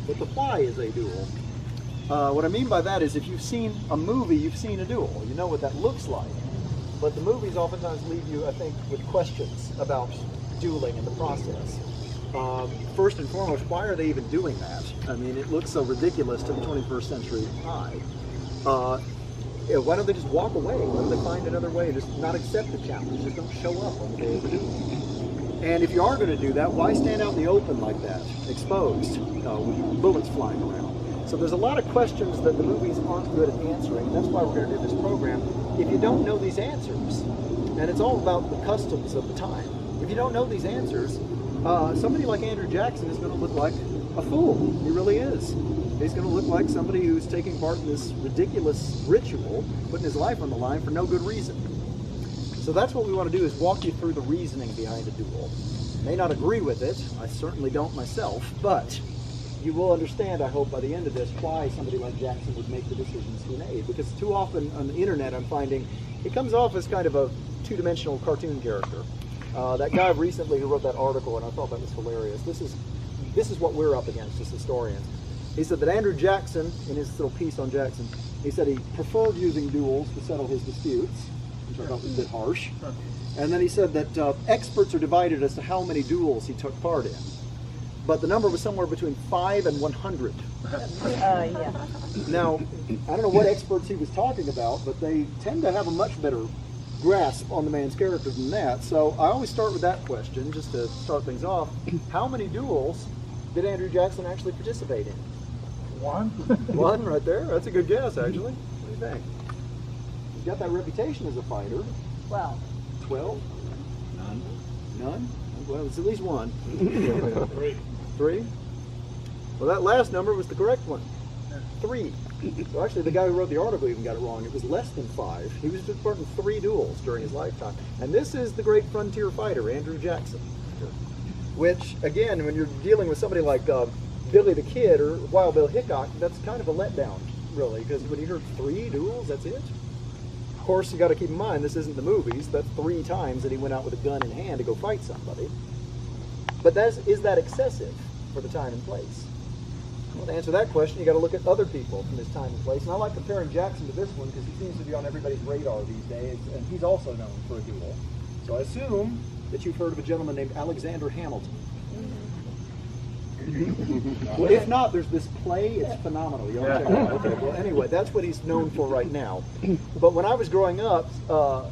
but the why is a duel. What I mean by that is if you've seen a movie, you've seen a duel. You know what that looks like. But the movies oftentimes leave you, I think, with questions about dueling and the process. First and foremost, why are they even doing that? I mean, it looks so ridiculous to the 21st century eye. Why don't they just walk away? Why don't they find another way and just not accept the challenge? Just don't show up on the day of the duel. And if you are going to do that, why stand out in the open like that, exposed, with bullets flying around? So there's a lot of questions that the movies aren't good at answering. That's why we're going to do this program. If you don't know these answers, and it's all about the customs of the time, if you don't know these answers, somebody like Andrew Jackson is going to look like a fool. He really is. He's going to look like somebody who's taking part in this ridiculous ritual, putting his life on the line for no good reason. So that's what we want to do, is walk you through the reasoning behind a duel. You may not agree with it. I certainly don't myself, but you will understand, I hope, by the end of this, why somebody like Jackson would make the decisions he made. Because too often on the internet, I'm finding it comes off as kind of a two-dimensional cartoon character. That guy recently who wrote that article, and I thought that was hilarious. This is what we're up against as historians. He said that Andrew Jackson, in his little piece on Jackson, he said he preferred using duels to settle his disputes, which I thought was a bit harsh. And then he said that experts are divided as to how many duels he took part in. But the number was somewhere between 5 and 100. Yeah. Now, I don't know what experts he was talking about, but they tend to have a much better grasp on the man's character than that. So I always start with that question, just to start things off. How many duels did Andrew Jackson actually participate in? One. One right there. That's a good guess, actually. What do you think? He's got that reputation as a fighter. 12. 12? None. None? Well, it's at least one. 3. 3? Well, that last number was the correct one. 3. So actually, the guy who wrote the article even got it wrong. It was less than 5. He was just part in 3 duels during his lifetime. And this is the great frontier fighter, Andrew Jackson. Which, again, when you're dealing with somebody like Billy the Kid or Wild Bill Hickok, that's kind of a letdown, really, because when you hear 3 duels, that's it. Of course, you got to keep in mind, this isn't the movies. That's 3 times that he went out with a gun in hand to go fight somebody. But is that excessive for the time and place? Well, to answer that question, you got to look at other people from this time and place. And I like comparing Jackson to this one because he seems to be on everybody's radar these days, and he's also known for a duel. So I assume that you've heard of a gentleman named Alexander Hamilton. Well, if not, there's this play. It's phenomenal. You ought to check it out. Okay. Well, anyway, that's what he's known for right now. But when I was growing up,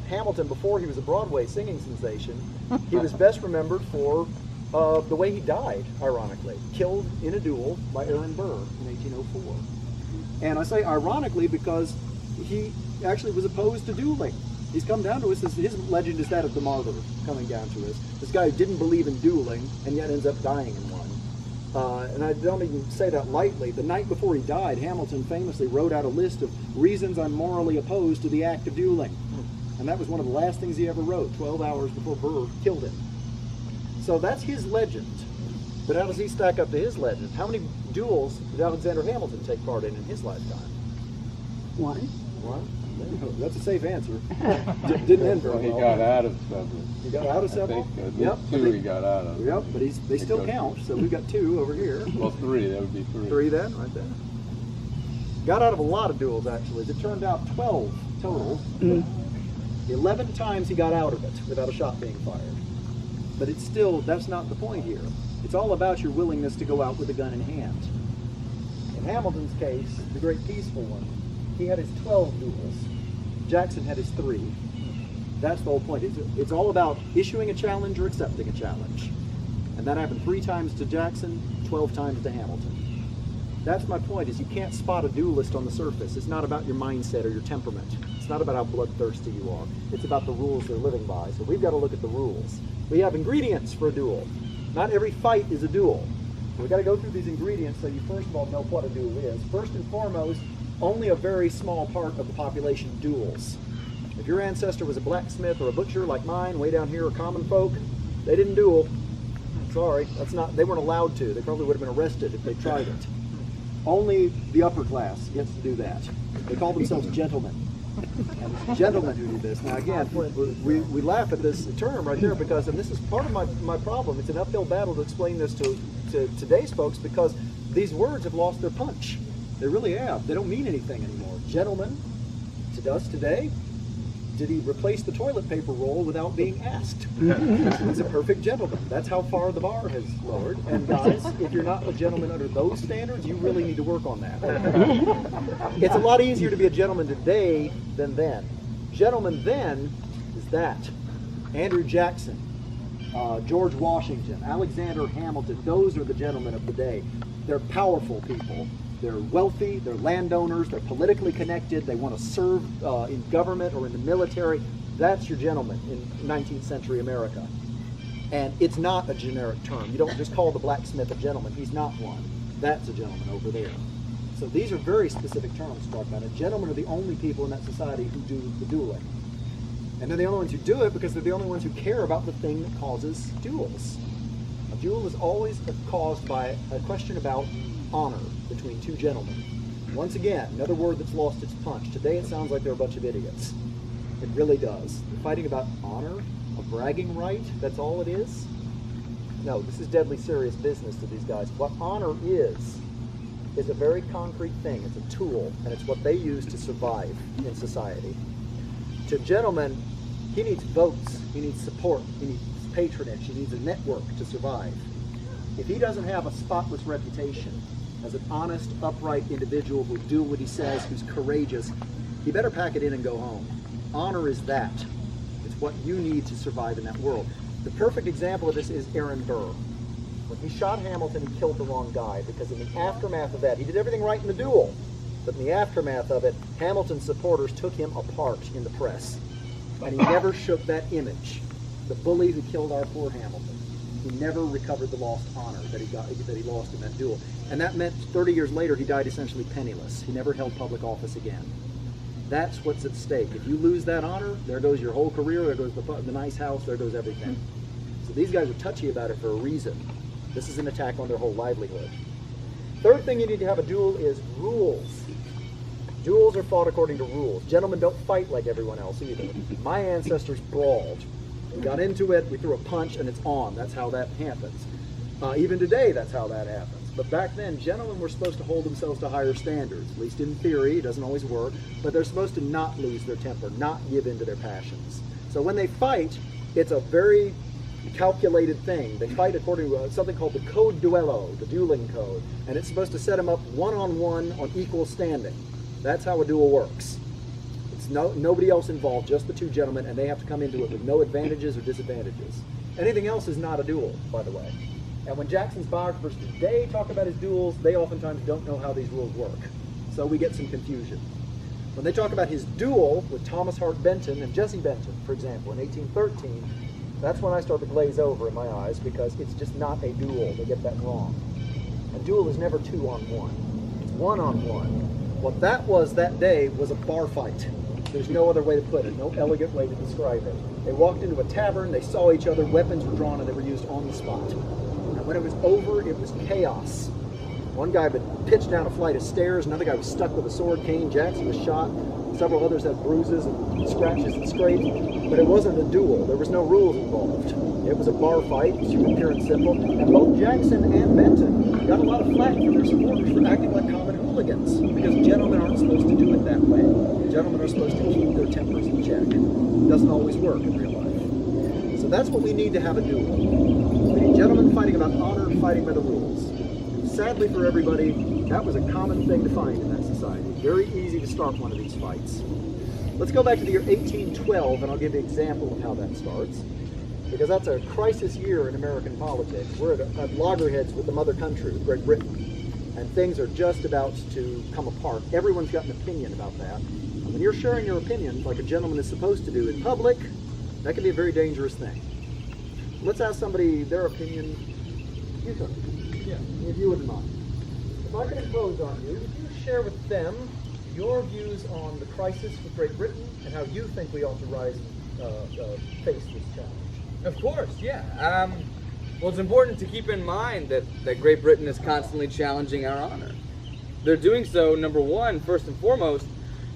Hamilton, before he was a Broadway singing sensation, he was best remembered for the way he died, ironically. Killed in a duel by Aaron Burr in 1804. And I say ironically because he actually was opposed to dueling. He's come down to us, his legend is that of the martyr coming down to us. This guy who didn't believe in dueling and yet ends up dying in one. And I don't even say that lightly. The night before he died, Hamilton famously wrote out a list of reasons I'm morally opposed to the act of dueling. And that was one of the last things he ever wrote, 12 hours before Burr killed him. So that's his legend. But how does he stack up to his legend? How many duels did Alexander Hamilton take part in his lifetime? 1. 1? That's a safe answer. Didn't end very well. He got out of several. He got out of several? Yep. 2 he got out of. Yep, but they still count. So we've got 2 over here. Well, 3. That would be 3. 3 then, right there. Got out of a lot of duels, actually. As it turned out, 12 total. 11 times he got out of it without a shot being fired. But it's still, that's not the point here. It's all about your willingness to go out with a gun in hand. In Hamilton's case, the great peaceful one, he had his 12 duels. Jackson had his 3. That's the whole point. It's all about issuing a challenge or accepting a challenge. And that happened 3 times to Jackson, 12 times to Hamilton. That's my point, is you can't spot a duelist on the surface. It's not about your mindset or your temperament. It's not about how bloodthirsty you are. It's about the rules they're living by. So we've got to look at the rules. We have ingredients for a duel. Not every fight is a duel. So we've got to go through these ingredients so you first of all know what a duel is. First and foremost, only a very small part of the population duels. If your ancestor was a blacksmith or a butcher like mine, way down here, or common folk, they didn't duel. Sorry, they weren't allowed to. They probably would have been arrested if they tried it. Only the upper class gets to do that. They call themselves gentlemen. And it's gentlemen who do this. Now again, we laugh at this term right there because, and this is part of my problem, it's an uphill battle to explain this to to today's folks because these words have lost their punch. They really have. They don't mean anything anymore. Gentleman, to us today, did he replace the toilet paper roll without being asked? He's a perfect gentleman. That's how far the bar has lowered. And guys, if you're not a gentleman under those standards, you really need to work on that. It's a lot easier to be a gentleman today than then. Gentleman then is that. Andrew Jackson, George Washington, Alexander Hamilton, those are the gentlemen of the day. They're powerful people. They're wealthy, they're landowners, they're politically connected, they want to serve in government or in the military. That's your gentleman in 19th century America. And it's not a generic term. You don't just call the blacksmith a gentleman. He's not one. That's a gentleman over there. So these are very specific terms to talk about. And gentlemen are the only people in that society who do the dueling. And they're the only ones who do it because they're the only ones who care about the thing that causes duels. A duel is always caused by a question about honor between two gentlemen. Once again, another word that's lost its punch. Today it sounds like they're a bunch of idiots. It really does. They're fighting about honor, a bragging right, that's all it is. No, this is deadly serious business to these guys. What honor is a very concrete thing. It's a tool, and it's what they use to survive in society. To gentlemen, he needs votes, he needs support, he needs patronage, he needs a network to survive. If he doesn't have a spotless reputation as an honest, upright individual who'll do what he says, who's courageous, he better pack it in and go home. Honor is that. It's what you need to survive in that world. The perfect example of this is Aaron Burr. When he shot Hamilton, he killed the wrong guy because in the aftermath of that, he did everything right in the duel, but in the aftermath of it, Hamilton's supporters took him apart in the press, and he never shook that image. The bully who killed our poor Hamilton. He never recovered the lost honor that he lost in that duel. And that meant 30 years later, he died essentially penniless. He never held public office again. That's what's at stake. If you lose that honor, there goes your whole career, there goes the nice house, there goes everything. So these guys are touchy about it for a reason. This is an attack on their whole livelihood. Third thing you need to have a duel is rules. Duels are fought according to rules. Gentlemen don't fight like everyone else either. My ancestors brawled. We got into it, we threw a punch, and it's on. That's how that happens. Even today, that's how that happens. But back then, gentlemen were supposed to hold themselves to higher standards, at least in theory. It doesn't always work. But they're supposed to not lose their temper, not give in to their passions. So when they fight, it's a very calculated thing. They fight according to something called the Code Duello, the dueling code. And it's supposed to set them up one-on-one on equal standing. That's how a duel works. Nobody else involved, just the two gentlemen, and they have to come into it with no advantages or disadvantages. Anything else is not a duel, by the way. And when Jackson's biographers today talk about his duels, they oftentimes don't know how these rules work. So we get some confusion. When they talk about his duel with Thomas Hart Benton and Jesse Benton, for example, in 1813, that's when I start to glaze over in my eyes because it's just not a duel. They get that wrong. A duel is never 2-on-1. It's 1-on-1. What that was that day was a bar fight. There's no other way to put it, no elegant way to describe it. They walked into a tavern, they saw each other, weapons were drawn, and they were used on the spot. And when it was over, it was chaos. One guy had pitched down a flight of stairs, another guy was stuck with a sword cane, Jackson was shot, several others had bruises and scratches and scrapes, but it wasn't a duel. There was no rules involved. It was a bar fight, pure and simple, and both Jackson and Benton got a lot of flack from their supporters for acting like common hooligans, because gentlemen aren't supposed to do it that way. Gentlemen are supposed to keep their tempers in check. It doesn't always work in real life. So that's what we need to have a duel. We need gentlemen fighting about honor, fighting by the rules. Sadly for everybody, that was a common thing to find in that society. Very easy to start one of these fights. Let's go back to the year 1812, and I'll give you an example of how that starts, because that's a crisis year in American politics. We're at loggerheads with the mother country, with Great Britain, and things are just about to come apart. Everyone's got an opinion about that. And when you're sharing your opinion, like a gentleman is supposed to do in public, that can be a very dangerous thing. Let's ask somebody their opinion. You can. Yeah, if you wouldn't mind. If I could impose on you, would you share with them your views on the crisis with Great Britain and how you think we ought to rise and face this challenge? Of course, yeah. Well, it's important to keep in mind that Great Britain is constantly challenging our honor. They're doing so, number one, first and foremost,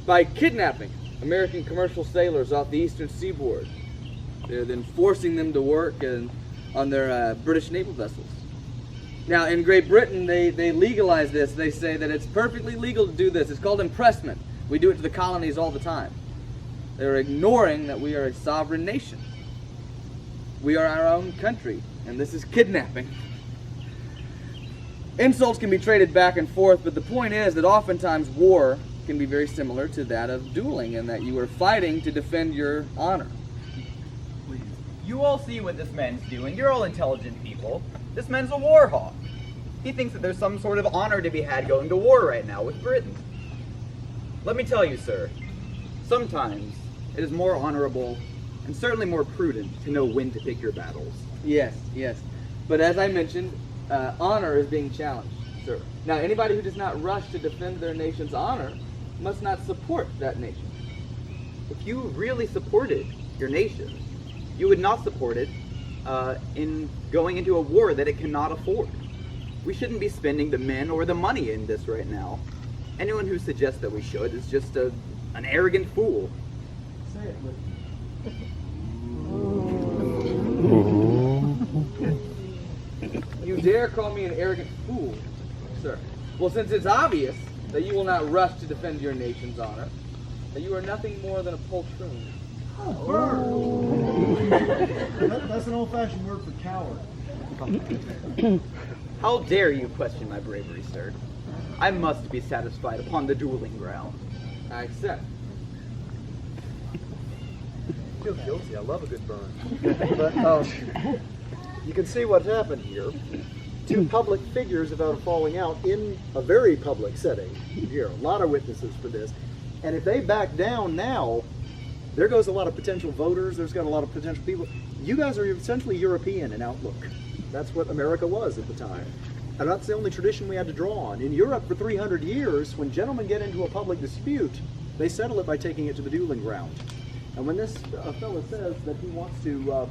by kidnapping American commercial sailors off the eastern seaboard. They're then forcing them to work on their British naval vessels. Now, in Great Britain, they legalize this. They say that it's perfectly legal to do this. It's called impressment. We do it to the colonies all the time. They're ignoring that we are a sovereign nation. We are our own country, and this is kidnapping. Insults can be traded back and forth, but the point is that oftentimes war can be very similar to that of dueling, in that you are fighting to defend your honor. You all see what this man's doing. You're all intelligent people. This man's a war hawk. He thinks that there's some sort of honor to be had going to war right now with Britain. Let me tell you, sir, sometimes it is more honorable and certainly more prudent to know when to pick your battles. Yes, yes. But as I mentioned, honor is being challenged, sir. Now, anybody who does not rush to defend their nation's honor must not support that nation. If you really supported your nation, you would not support it in going into a war that it cannot afford. We shouldn't be spending the men or the money in this right now. Anyone who suggests that we should is just an arrogant fool. Say it with You dare call me an arrogant fool, sir? Well, since it's obvious that you will not rush to defend your nation's honor, that you are nothing more than a poltroon. That's an old-fashioned word for coward. How dare you question my bravery, sir? I must be satisfied upon the dueling ground. I accept. I feel guilty. I love a good burn. But you can see what's happened here. Two public figures about a falling out in a very public setting here. A lot of witnesses for this. And if they back down now, there goes a lot of potential voters. There's got a lot of potential people. You guys are essentially European in outlook. That's what America was at the time. And that's the only tradition we had to draw on. In Europe for 300 years, when gentlemen get into a public dispute, they settle it by taking it to the dueling ground. And when this fellow says that he wants to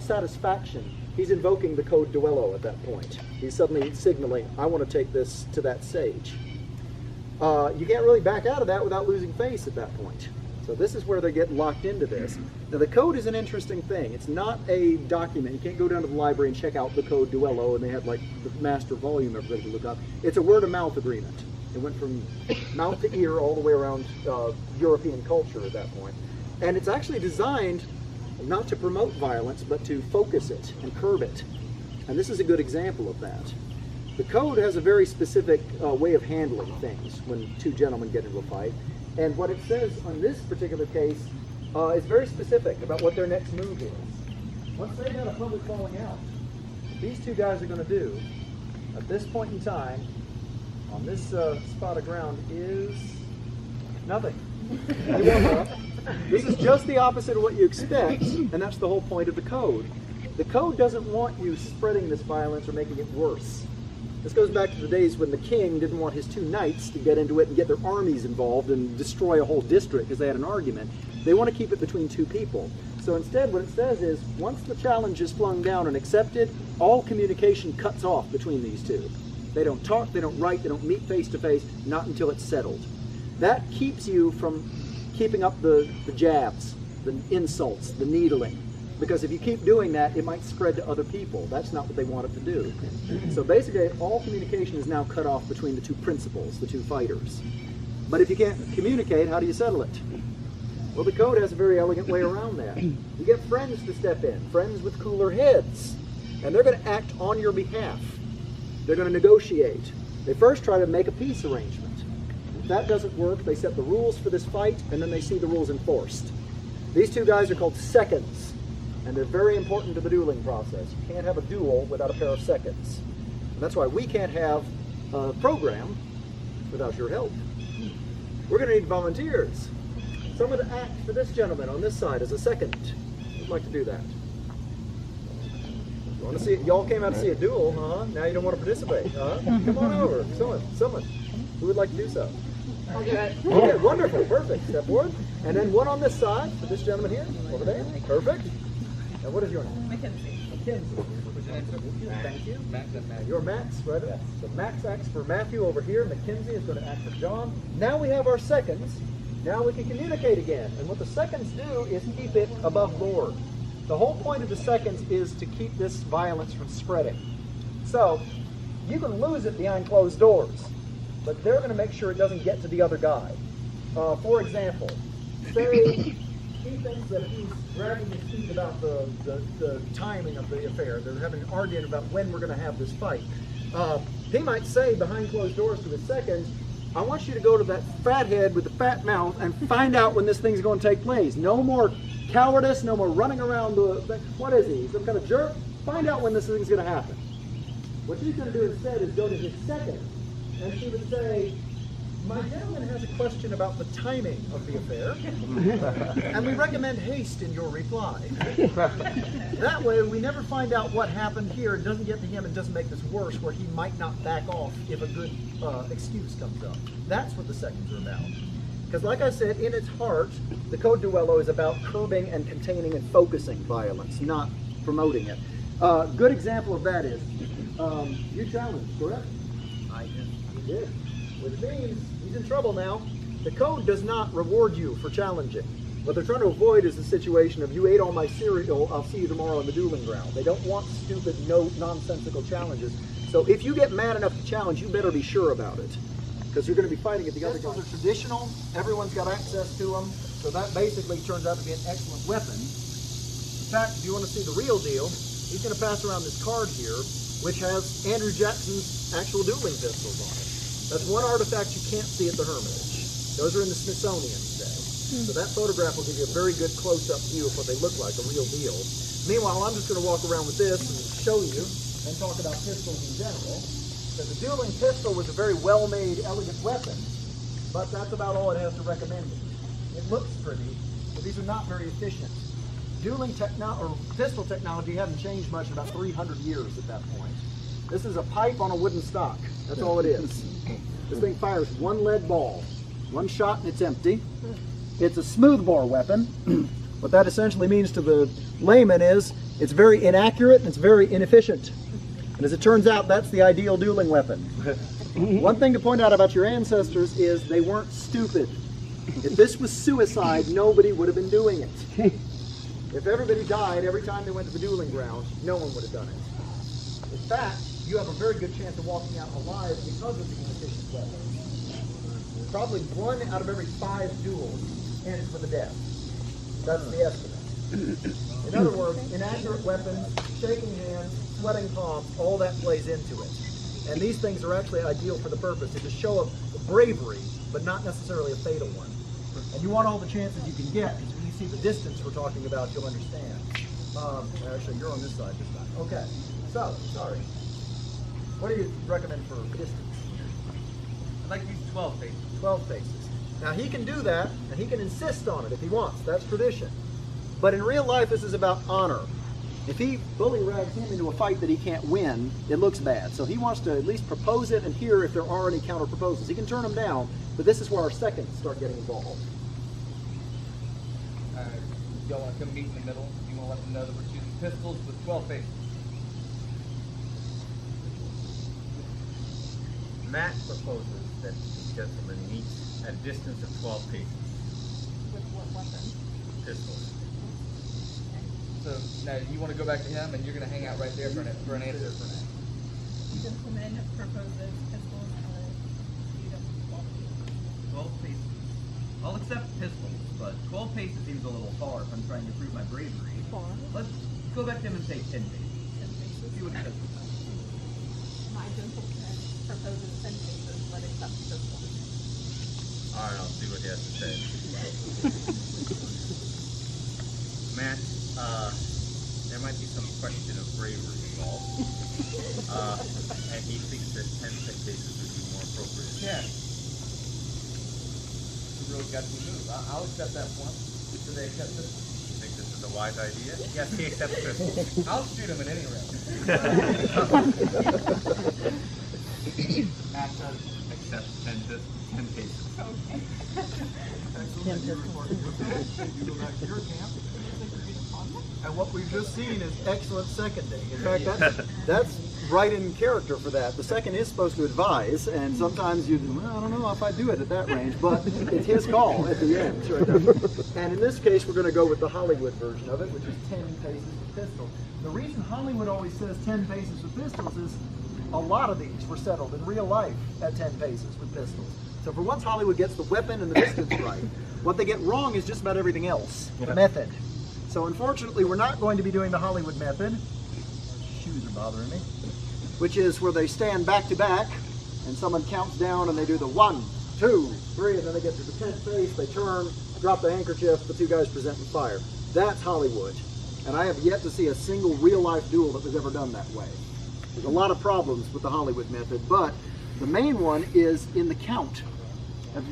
satisfaction, he's invoking the code duello at that point. He's suddenly signaling, I want to take this to that stage. You can't really back out of that without losing face at that point. So this is where they get locked into this. Now the code is an interesting thing. It's not a document. You can't go down to the library and check out the code duello and they have like the master volume everybody can look up. It's a word of mouth agreement. It went from mouth to ear all the way around European culture at that point. And it's actually designed not to promote violence, but to focus it and curb it. And this is a good example of that. The code has a very specific way of handling things when two gentlemen get into a fight. And what it says on this particular case is very specific about what their next move is. Once they've had a public falling out, what these two guys are going to do at this point in time on this spot of ground is nothing. They warm up. This is just the opposite of what you expect, and that's the whole point of the code. The code doesn't want you spreading this violence or making it worse. This goes back to the days when the king didn't want his two knights to get into it and get their armies involved and destroy a whole district because they had an argument. They want to keep it between two people. So instead what it says is, once the challenge is flung down and accepted, all communication cuts off between these two. They don't talk, they don't write, they don't meet face to face, not until it's settled. That keeps you from keeping up the jabs, the insults, the needling. Because if you keep doing that, it might spread to other people. That's not what they want it to do. So basically, all communication is now cut off between the two principals, the two fighters. But if you can't communicate, how do you settle it? Well, the code has a very elegant way around that. You get friends to step in, friends with cooler heads. And they're going to act on your behalf. They're going to negotiate. They first try to make a peace arrangement. If that doesn't work, they set the rules for this fight, and then they see the rules enforced. These two guys are called seconds. And they're very important to the dueling process. You can't have a duel without a pair of seconds. And that's why we can't have a program without your help. We're going to need volunteers. Someone to act for this gentleman on this side as a second. Who'd like to do that? You want to see it? Y'all came out to see a duel, huh? Now you don't want to participate, huh? Come on over. Someone. Who would like to do so? I'll do it. Okay, wonderful, perfect. Step forward. And then one on this side for this gentleman here, over there. Perfect. And what is your name? Mackenzie. Mackenzie. Thank you. Max and Max. You're Max, right? Yes. So Max acts for Matthew over here. Mackenzie is going to act for John. Now we have our seconds. Now we can communicate again. And what the seconds do is keep it above board. The whole point of the seconds is to keep this violence from spreading. So You can lose it behind closed doors, but they're going to make sure it doesn't get to the other guy. For example, say he thinks that he's dragging his feet about the timing of the affair. They're having an argument about when we're going to have this fight. He might say behind closed doors to his second, I want you to go to that fathead with the fat mouth and find out when this thing's going to take place. No more cowardice, no more running around what is he, some kind of jerk? Find out when this thing's going to happen. What she's going to do instead is go to his second, and she would say, my gentleman has a question about the timing of the affair, and we recommend haste in your reply. That way, we never find out what happened here. It doesn't get to him and doesn't make this worse, where he might not back off if a good excuse comes up. That's what the seconds are about. Because like I said, in its heart, the Code Duello is about curbing and containing and focusing violence, not promoting it. Good example of that is, you challenged, correct? I did. You did. Which means he's in trouble now. The code does not reward you for challenging. What they're trying to avoid is the situation of, you ate all my cereal, I'll see you tomorrow on the dueling ground. They don't want stupid, nonsensical challenges. So if you get mad enough to challenge, you better be sure about it, because you're going to be fighting at the other guy. Pistols are traditional. Everyone's got access to them. So that basically turns out to be an excellent weapon. In fact, if you want to see the real deal, he's going to pass around this card here, which has Andrew Jackson's actual dueling pistols on it. That's one artifact you can't see at the Hermitage. Those are in the Smithsonian today. So that photograph will give you a very good close-up view of what they look like, a real deal. Meanwhile, I'm just going to walk around with this and show you and talk about pistols in general. Because the dueling pistol was a very well-made, elegant weapon, but that's about all it has to recommend. It looks pretty, but these are not very efficient. Dueling pistol technology hadn't changed much in about 300 years at that point. This is a pipe on a wooden stock. That's all it is. This thing fires one lead ball. One shot and it's empty. It's a smoothbore weapon. What that essentially means to the layman is it's very inaccurate and it's very inefficient. And as it turns out, that's the ideal dueling weapon. One thing to point out about your ancestors is they weren't stupid. If this was suicide, nobody would have been doing it. If everybody died every time they went to the dueling ground, no one would have done it. In fact, you have a very good chance of walking out alive because of the inefficient weapon. Probably 1 out of every 5 duels ends with a death. That's the estimate. In other words, inaccurate weapons, shaking hands, sweating palms, all that plays into it. And these things are actually ideal for the purpose. It's a show of bravery, but not necessarily a fatal one. And you want all the chances you can get, because when you see the distance we're talking about, you'll understand. Actually, you're on this side this time. Okay, so, sorry. What do you recommend for distance? I'd like to use 12 paces. 12 paces. Now he can do that, and he can insist on it if he wants. That's tradition. But in real life, this is about honor. If he bully rags him into a fight that he can't win, it looks bad. So he wants to at least propose it and hear if there are any counter proposals. He can turn them down, but this is where our seconds start getting involved. Y'all want to come meet in the middle? You want to let them know that we're choosing pistols with 12 paces. Matt proposes that the gentleman meets at a distance of 12 paces. With what weapon? Pistols. So now you want to go back to him, and you're going to hang out right there for an answer for that. Gentleman proposes pistols at a speed of 12 feet. 12 paces. I'll accept pistols, but 12 paces seems a little far if I'm trying to prove my bravery. Far. Let's go back to him and say 10 paces. 10 paces. See what he says. My gentleman proposes 10 paces, but accept pistols. Alright, I'll see what he has to say. Matt, there might be some question of bravery involved. And he thinks that 10 paces would be more appropriate. Yeah. The road got to move. I'll accept that one. Do they accept this? You think this is a wise idea? Yes, he accepts pistols. I'll shoot him at any rate. Matt does accept 10 paces. You go back to your camp. And what we've just seen is excellent seconding. In fact, that's right in character for that. The second is supposed to advise, and sometimes you, well, I don't know if I do it at that range, but it's his call at the end. And in this case, we're going to go with the Hollywood version of it, which is 10 paces with pistols. The reason Hollywood always says 10 paces with pistols is a lot of these were settled in real life at 10 paces with pistols. So for once Hollywood gets the weapon and the distance right, what they get wrong is just about everything else, the method. So unfortunately, we're not going to be doing the Hollywood method. Shoes are bothering me. Which is where they stand back to back, and someone counts down, and they do the 1, 2, 3, and then they get to the 10th pace, they turn, drop the handkerchief, the two guys present and fire. That's Hollywood. And I have yet to see a single real-life duel that was ever done that way. There's a lot of problems with the Hollywood method, but the main one is in the count.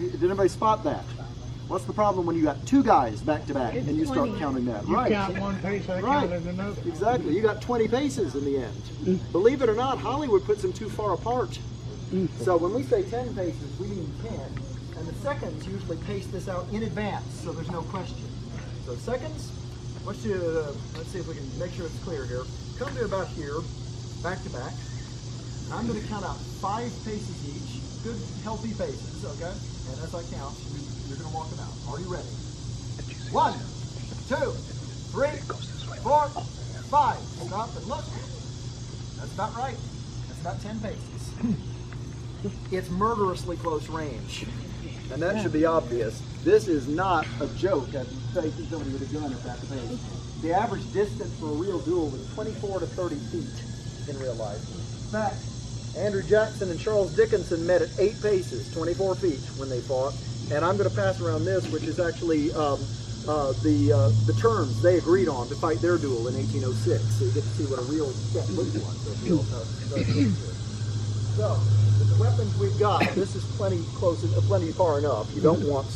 Did anybody spot that? What's the problem when you got two guys back to back and you start counting that? You Right. count one pace, I Right. counted another. Exactly. You got 20 paces in the end. Believe it or not, Hollywood puts them too far apart. So when we say 10 paces, we mean 10. And the seconds usually pace this out in advance, so there's no question. So seconds, let's see if we can make sure it's clear here. Come to about here, back to back. And I'm going to count out 5 paces each. Good, healthy paces, okay? And as I count, you're going to walk them out. Are you ready? 1, 2, 3, 4, 5. Stop and look. That's about right. That's about 10 paces. It's murderously close range. And that should be obvious. This is not a joke at facing somebody with a gun at that pace. The average distance for a real duel was 24 to 30 feet in real life. In fact, Andrew Jackson and Charles Dickinson met at 8 paces, 24 feet when they fought. And I'm going to pass around this, which is actually the terms they agreed on to fight their duel in 1806. So you get to see what a real set looks like. So, with the weapons we've got, this is plenty far enough. You don't want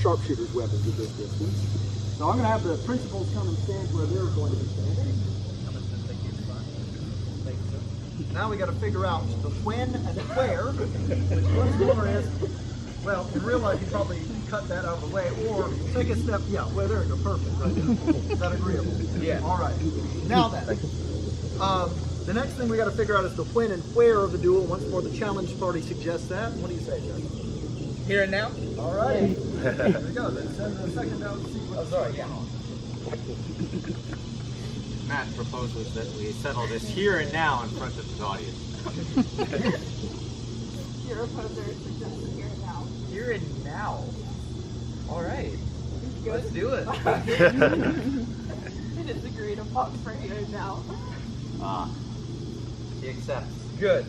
sharpshooter's weapons at this distance. So I'm going to have the principals come and stand where they're going to be standing. Now we got to figure out the when and the where, which one score is. Well, in real life, you probably cut that out of the way, or take a step. Yeah, well, there you go, perfect. Right there. Is that agreeable? Yeah. All right. Now then, the next thing we got to figure out is the when and where of the duel. Once more, the challenge party suggests that. What do you say, Jeff? Here and now? All right. There we go. Then send the second down to see what's going on. Matt proposes that we settle this here and now in front of his audience. Your opposer suggested here and now. Here and now. All right. Good. Let's do it. It is agreed upon for here and now. He accepts. Good.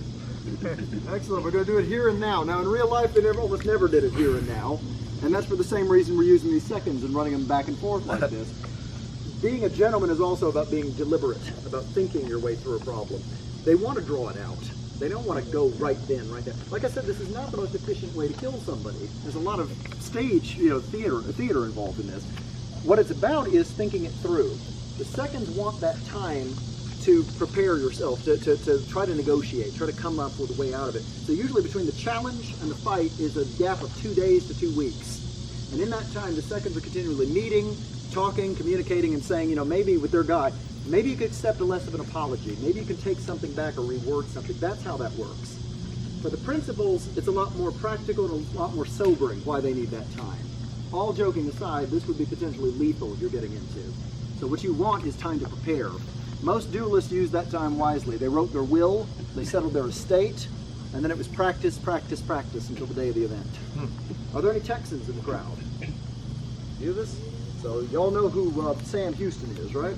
Excellent. We're going to do it here and now. Now, in real life, they almost never did it here and now. And that's for the same reason we're using these seconds and running them back and forth like this. Being a gentleman is also about being deliberate, about thinking your way through a problem. They want to draw it out. They don't want to go right then, right there. Like I said, this is not the most efficient way to kill somebody. There's a lot of stage, theater involved in this. What it's about is thinking it through. The seconds want that time to prepare yourself, to try to negotiate, try to come up with a way out of it. So usually between the challenge and the fight is a gap of 2 days to 2 weeks. And in that time, the seconds are continually meeting, talking, communicating, and saying, maybe with their guy, maybe you could accept a less of an apology. Maybe you can take something back or reword something. That's how that works. For the principals, it's a lot more practical and a lot more sobering why they need that time. All joking aside, this would be potentially lethal you're getting into. So what you want is time to prepare. Most duelists use that time wisely. They wrote their will, they settled their estate, and then it was practice, practice, practice until the day of the event. Are there any Texans in the crowd? Do this? So y'all know who Sam Houston is, right?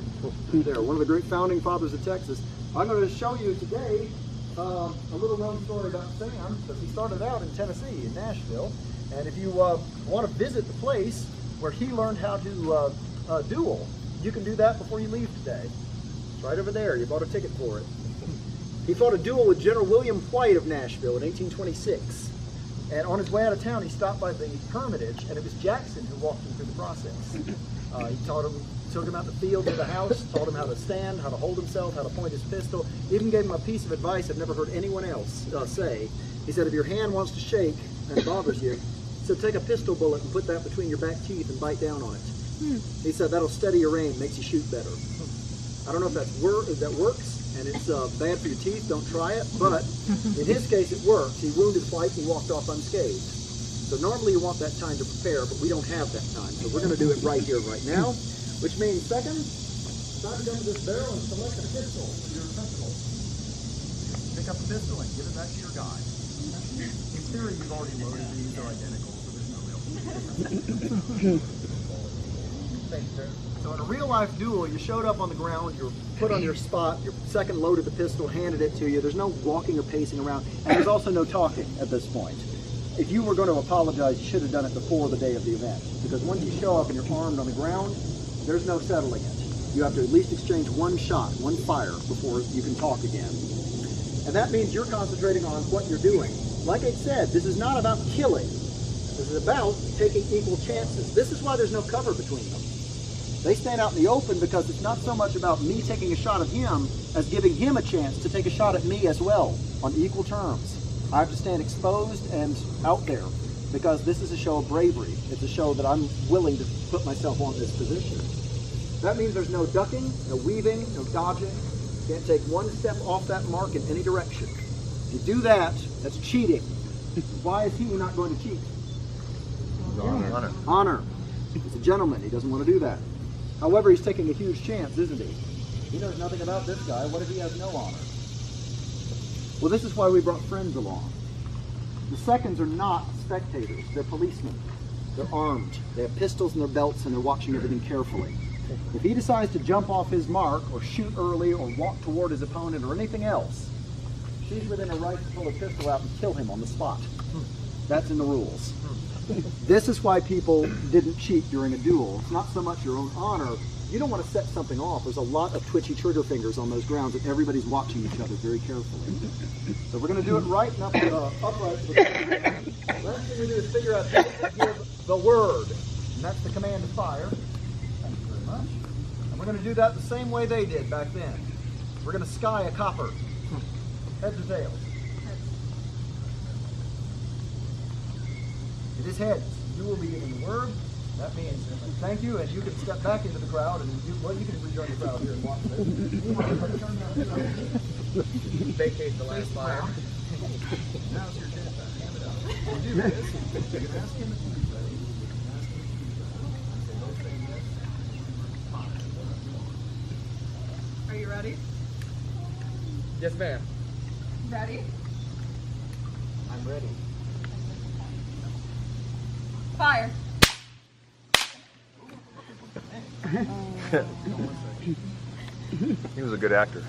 There, one of the great founding fathers of Texas. I'm going to show you today a little known story about Sam, because he started out in Tennessee, in Nashville. And if you want to visit the place where he learned how to duel, you can do that before you leave today. It's right over there. You bought a ticket for it. He fought a duel with General William White of Nashville in 1826. And on his way out of town, he stopped by the Hermitage, and it was Jackson who walked him through the process. He took him out the field to the house, taught him how to stand, how to hold himself, how to point his pistol, even gave him a piece of advice I've never heard anyone else say. He said, if your hand wants to shake and it bothers you, so take a pistol bullet and put that between your back teeth and bite down on it. He said, that'll steady your aim, makes you shoot better. I don't know if that works. And it's bad for your teeth, don't try it, but in his case it worked. He wounded White and he walked off unscathed. So normally you want that time to prepare, but we don't have that time. So we're going to do it right here, right now, which means second, time to go to this barrel and select a pistol for your principal. pick up a pistol and give it back to your guy. In theory, you've already loaded these, they're identical, so there's no real difference. So in a real life duel, you showed up on the ground, you're put on your spot, your second loaded the pistol, handed it to you. There's no walking or pacing around, and there's also no talking at this point. If you were going to apologize, you should have done it before the day of the event, because once you show up and you're armed on the ground, there's no settling it. You have to at least exchange one shot, one fire, before you can talk again. And that means you're concentrating on what you're doing. Like I said, this is not about killing. This is about taking equal chances. This is why there's no cover between them. They stand out in the open because it's not so much about me taking a shot at him as giving him a chance to take a shot at me as well, on equal terms. I have to stand exposed and out there because this is a show of bravery. It's a show that I'm willing to put myself on this position. That means there's no ducking, no weaving, no dodging. You can't take one step off that mark in any direction. If you do that, that's cheating. Why is he not going to cheat? Honor. Honor. He's a gentleman. He doesn't want to do that. However, he's taking a huge chance, isn't he? He knows nothing about this guy. What if he has no honor? Well, this is why we brought friends along. The seconds are not spectators. They're policemen. They're armed. They have pistols in their belts and they're watching everything carefully. If he decides to jump off his mark or shoot early or walk toward his opponent or anything else, she's within her right to pull a pistol out and kill him on the spot. That's in the rules. This is why people didn't cheat during a duel. It's not so much your own honor. You don't want to set something off. There's a lot of twitchy trigger fingers on those grounds and everybody's watching each other very carefully. So we're going to do it right and upright. Last thing we do is figure out how to give the word. And that's the command to fire. Thank you very much. And we're going to do that the same way they did back then. We're going to sky a copper. Heads or tails? It is heads. You will be giving the word. That means thank you, and you can step back into the crowd, and you can rejoin the crowd here and watch this. Vacate the last fire. Now it's your chance to hand it out. We'll do this. You can ask him if he's ready. You can ask him if he's ready. Say both say yes. Fine. Are you ready? Yes, ma'am. Ready? I'm ready. Fire. He was a good actor.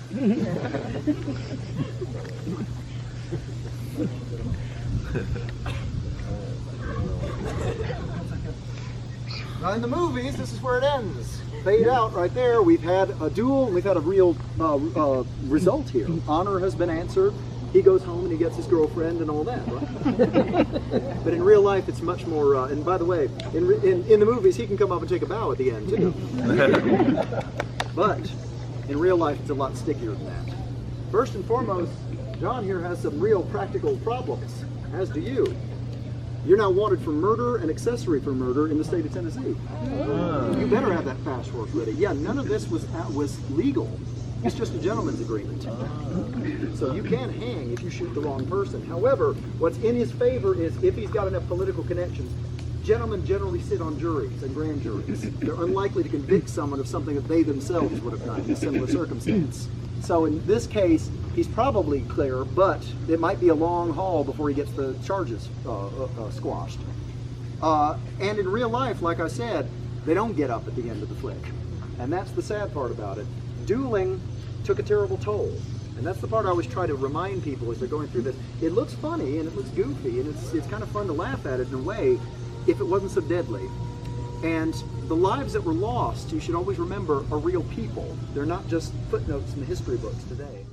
Now in the movies, this is where it ends. Fade out right there. We've had a duel. We've had a real result here. Honor has been answered. He goes home and he gets his girlfriend and all that, right? But in real life, it's much more. And by the way, in the movies, he can come up and take a bow at the end too. But in real life, it's a lot stickier than that. First and foremost, John here has some real practical problems, as do you. You're now wanted for murder and accessory for murder in the state of Tennessee. You better have that fast work ready. Yeah, none of this was legal. It's just a gentleman's agreement. So you can hang if you shoot the wrong person. However, what's in his favor is if he's got enough political connections, gentlemen generally sit on juries and grand juries. They're unlikely to convict someone of something that they themselves would have done in a similar circumstance. So in this case, he's probably clear, but it might be a long haul before he gets the charges squashed. And in real life, like I said, they don't get up at the end of the flick. And that's the sad part about it. Dueling took a terrible toll. And that's the part I always try to remind people as they're going through this. It looks funny and it looks goofy and it's kind of fun to laugh at it in a way if it wasn't so deadly. And the lives that were lost, you should always remember, are real people. They're not just footnotes in the history books today.